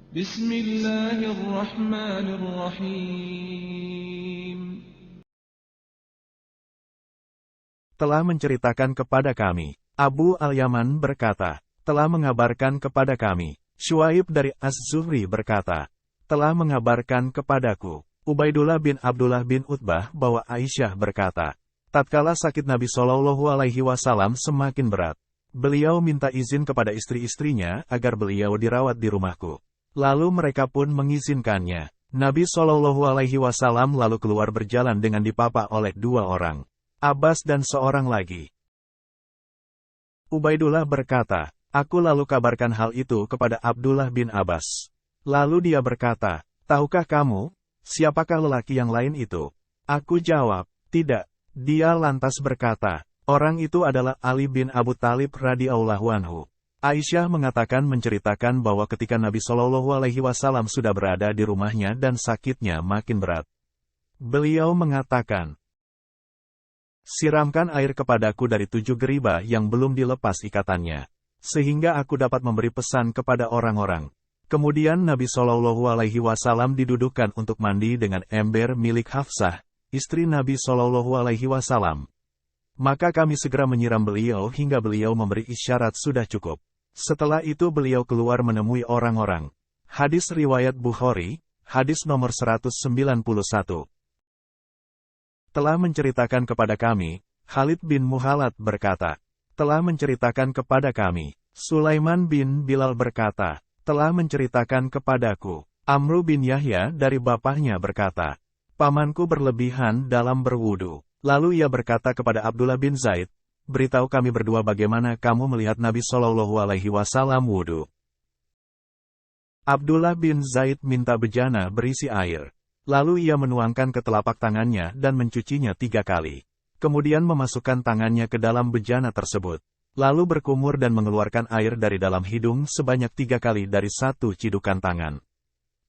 Bismillahirrahmanirrahim. Telah menceritakan kepada kami. Abu Al-Yaman berkata, telah mengabarkan kepada kami. Syuaib dari Az-Zuhri berkata, telah mengabarkan kepadaku. Ubaidullah bin Abdullah bin Utbah bahwa Aisyah berkata, tatkala sakit Nabi Shallallahu Alaihi Wasallam semakin berat, beliau minta izin kepada istri-istrinya agar beliau dirawat di rumahku. Lalu mereka pun mengizinkannya. Nabi Shallallahu Alaihi Wasallam lalu keluar berjalan dengan dipapa oleh dua orang, Abbas dan seorang lagi. Ubaidullah berkata, aku lalu kabarkan hal itu kepada Abdullah bin Abbas. Lalu dia berkata, tahukah kamu, siapakah lelaki yang lain itu? Aku jawab, tidak. Dia lantas berkata, orang itu adalah Ali bin Abu Thalib radhiyallahu anhu. Aisyah mengatakan menceritakan bahwa ketika Nabi Shallallahu Alaihi Wasallam sudah berada di rumahnya dan sakitnya makin berat, beliau mengatakan, siramkan air kepadaku dari 7 geribah yang belum dilepas ikatannya, sehingga aku dapat memberi pesan kepada orang-orang. Kemudian Nabi Shallallahu Alaihi Wasallam didudukkan untuk mandi dengan ember milik Hafsah, istri Nabi Shallallahu Alaihi Wasallam. Maka kami segera menyiram beliau hingga beliau memberi isyarat sudah cukup. Setelah itu beliau keluar menemui orang-orang. Hadis riwayat Bukhari, hadis nomor 191. Telah menceritakan kepada kami, Khalid bin Muhalat berkata, telah menceritakan kepada kami, Sulaiman bin Bilal berkata, telah menceritakan kepadaku, Amru bin Yahya dari bapaknya berkata, pamanku berlebihan dalam berwudu. Lalu ia berkata kepada Abdullah bin Zaid, beritahu kami berdua bagaimana kamu melihat Nabi Shallallahu Alaihi Wasallam wudu. Abdullah bin Zaid minta bejana berisi air. Lalu ia menuangkan ke telapak tangannya dan mencucinya 3 kali. Kemudian memasukkan tangannya ke dalam bejana tersebut. Lalu berkumur dan mengeluarkan air dari dalam hidung sebanyak 3 kali dari 1 cidukan tangan.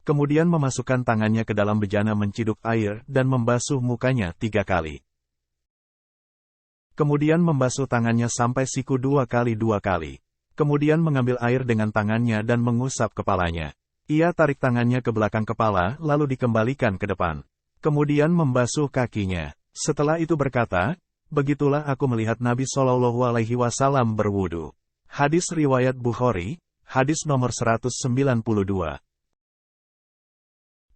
Kemudian memasukkan tangannya ke dalam bejana menciduk air dan membasuh mukanya 3 kali. Kemudian membasuh tangannya sampai siku 2 kali 2 kali. Kemudian mengambil air dengan tangannya dan mengusap kepalanya. Ia tarik tangannya ke belakang kepala lalu dikembalikan ke depan. Kemudian membasuh kakinya. Setelah itu berkata, begitulah aku melihat Nabi Shallallahu Alaihi Wasallam berwudu. Hadis riwayat Bukhari, hadis nomor 192.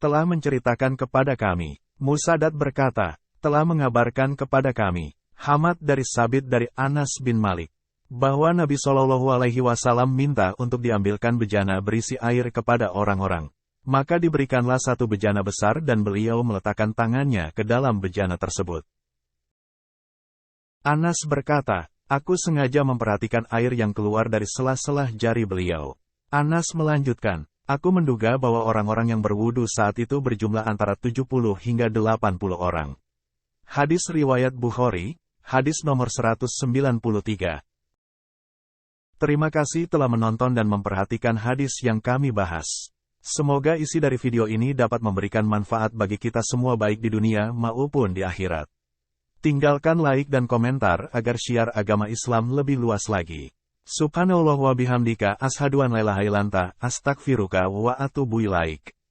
Telah menceritakan kepada kami, Musaddad berkata, telah mengabarkan kepada kami, Hamad dari Sabit dari Anas bin Malik, bahwa Nabi Shallallahu Alaihi Wasallam minta untuk diambilkan bejana berisi air kepada orang-orang. Maka diberikanlah 1 bejana besar dan beliau meletakkan tangannya ke dalam bejana tersebut. Anas berkata, aku sengaja memperhatikan air yang keluar dari sela-sela jari beliau. Anas melanjutkan, aku menduga bahwa orang-orang yang berwudu saat itu berjumlah antara 70 hingga 80 orang. Hadis riwayat Bukhari, hadis nomor 193. Terima kasih telah menonton dan memperhatikan hadis yang kami bahas. Semoga isi dari video ini dapat memberikan manfaat bagi kita semua baik di dunia maupun di akhirat. Tinggalkan like dan komentar agar syiar agama Islam lebih luas lagi. Subhanallah wa bihamdika asyhadu an la ilaha illa anta astaghfiruka wa atubu ilaik.